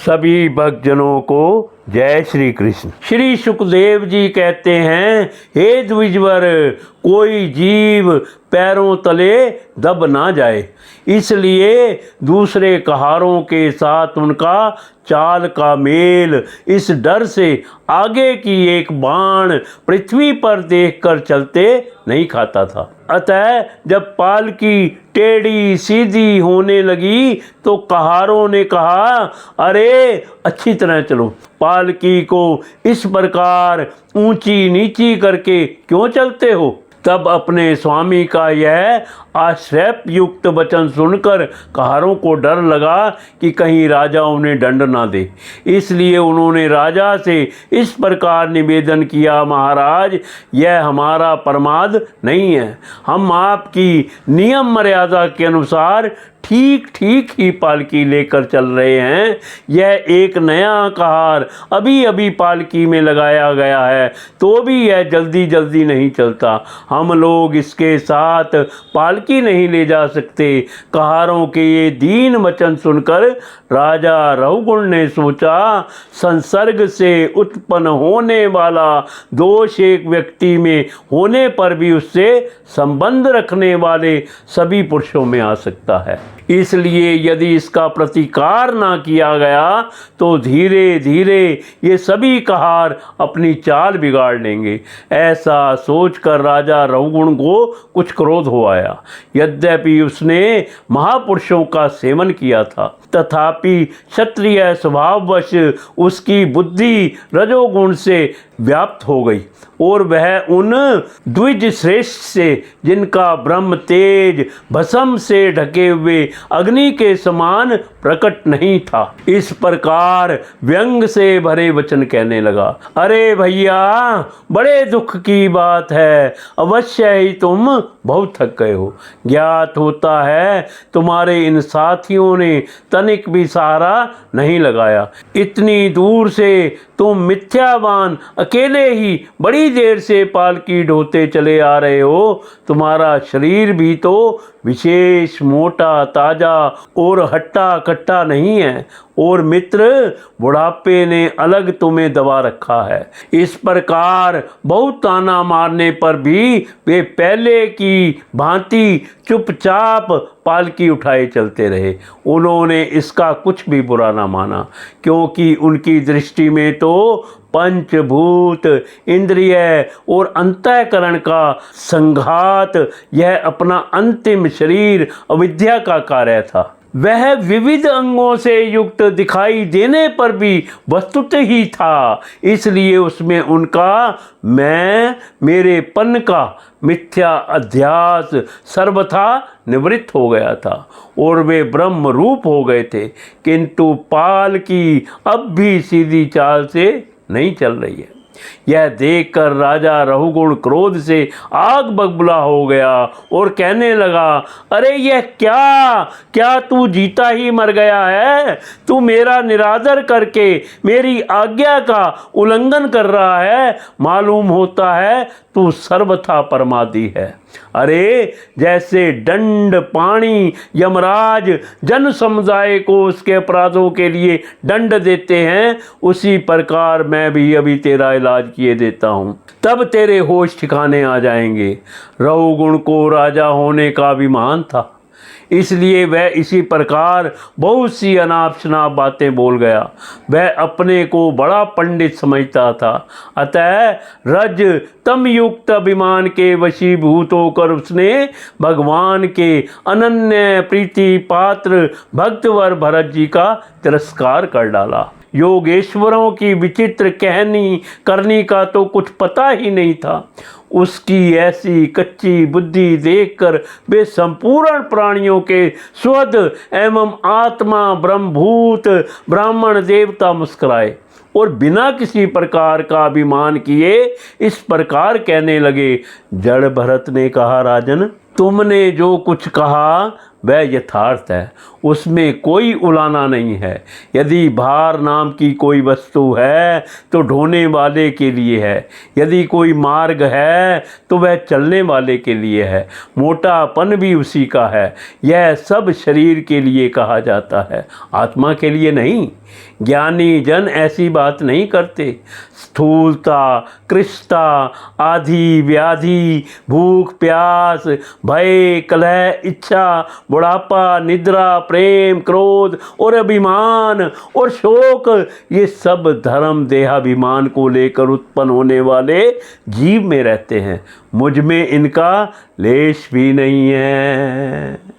सभी भक्तजनों को जय श्री कृष्ण। श्री सुखदेव जी कहते हैं, हे द्विजवर, कोई जीव पैरों तले दब ना जाए, इसलिए दूसरे कहारों के साथ उनका चाल का मेल इस डर से आगे की एक बाण पृथ्वी पर देखकर चलते नहीं खाता था। अतः जब पालकी टेढ़ी सीधी होने लगी तो कहारों ने कहा, अरे अच्छी तरह चलो, पालकी को इस प्रकार ऊंची नीची करके क्यों चलते हो। तब अपने स्वामी का यह आश्चर्ययुक्त वचन सुनकर कहारों को डर लगा कि कहीं राजा उन्हें दंड ना दे, इसलिए उन्होंने राजा से इस प्रकार निवेदन किया, महाराज, यह हमारा प्रमाद नहीं है, हम आपकी नियम मर्यादा के अनुसार ठीक ठीक ही पालकी लेकर चल रहे हैं। यह एक नया कहार अभी अभी पालकी में लगाया गया है, तो भी यह जल्दी जल्दी नहीं चलता, हम लोग इसके साथ पालकी नहीं ले जा सकते। कहारों के ये दीन वचन सुनकर राजा रहुगुण ने सोचा, संसर्ग से उत्पन्न होने वाला दोष एक व्यक्ति में होने पर भी उससे संबंध रखने वाले सभी पुरुषों में आ सकता है, इसलिए यदि इसका प्रतिकार ना किया गया तो धीरे धीरे ये सभी कहार अपनी चाल बिगाड़ लेंगे। ऐसा सोचकर राजा रहुगुण को कुछ क्रोध हो आया। यद्यपि उसने महापुरुषों का सेवन किया था, तथापि क्षत्रिय स्वभाववश उसकी बुद्धि रजोगुण से व्याप्त हो गई और वह उन द्विज श्रेष्ठ से, जिनका ब्रह्म तेज भस्म से ढके हुए अग्नि के समान प्रकट नहीं था, इस प्रकार व्यंग से भरे वचन कहने लगा, अरे भैया, बड़े दुख की बात है, अवश्य ही तुम बहुत थक गए हो। ज्ञात होता है तुम्हारे इन साथियों ने तनिक भी सहारा नहीं लगाया, इतनी दूर से तुम मिथ्यावान अकेले ही बड़ी देर से पालकी ढोते चले आ रहे हो। तुम्हारा शरीर भी तो विशेष मोटा ताजा और हट्टा कट्टा नहीं है, और मित्र बुढ़ापे ने अलग तुम्हें दबा रखा है। इस प्रकार बहुत ताना मारने पर भी वे पहले की भांति चुपचाप पालकी उठाए चलते रहे। उन्होंने इसका कुछ भी बुरा ना माना, क्योंकि उनकी दृष्टि में तो पंचभूत, इंद्रिय और अंतःकरण का संघात, यह अपना अंतिम शरीर अविद्या का कार्य था। वह विविध अंगों से युक्त दिखाई देने पर भी वस्तुतः ही था, इसलिए उसमें उनका मैं मेरेपन का मिथ्या अध्यास सर्वथा निवृत्त हो गया था और वे ब्रह्म रूप हो गए थे। किंतु पालकी अब भी सीधी चाल से नहीं चल रही है। यह देखकर राजा रहुगुण क्रोध से आग बबूला हो गया और कहने लगा, अरे यह क्या तू जीता ही मर गया है? तू मेरा निरादर करके मेरी आज्ञा का उल्लंघन कर रहा है। मालूम होता है तू सर्वथा परमादि है। अरे जैसे दंड पाणी यमराज जन समुदाय को उसके अपराधों के लिए दंड देते हैं, उसी प्रकार मैं भी अभी तेरा इलाज किए देता हूँ, तब तेरे होश ठिकाने आ जाएंगे। रहुगुण को राजा होने का अभिमान था, इसलिए वह इसी प्रकार बहुत सी अनाप शनाप बातें बोल गया। वह अपने को बड़ा पंडित समझता था, अतः रज तम युक्त अभिमान के वशीभूत होकर उसने भगवान के अनन्य प्रीति पात्र भक्तवर भरत जी का तिरस्कार कर डाला। योगेश्वरों की विचित्र कहनी करनी का तो कुछ पता ही नहीं था। उसकी ऐसी कच्ची बुद्धि देखकर वे संपूर्ण प्राणियों के स्वद एवं आत्मा ब्रह्मभूत ब्राह्मण देवता मुस्कुराए और बिना किसी प्रकार का अभिमान किए इस प्रकार कहने लगे। जड़ भरत ने कहा, राजन, तुमने जो कुछ कहा वह यथार्थ है, उसमें कोई उलाना नहीं है। यदि भार नाम की कोई वस्तु है तो ढोने वाले के लिए है, यदि कोई मार्ग है तो वह चलने वाले के लिए है, मोटापन भी उसी का है। यह सब शरीर के लिए कहा जाता है, आत्मा के लिए नहीं। ज्ञानी जन ऐसी बात नहीं करते। स्थूलता, कृष्णता, आधि व्याधि, भूख प्यास, भय, कलह, इच्छा, बुढ़ापा, निद्रा, प्रेम, क्रोध और अभिमान और शोक, ये सब धर्म देहाभिमान को लेकर उत्पन्न होने वाले जीव में रहते हैं। मुझ में इनका लेश भी नहीं है।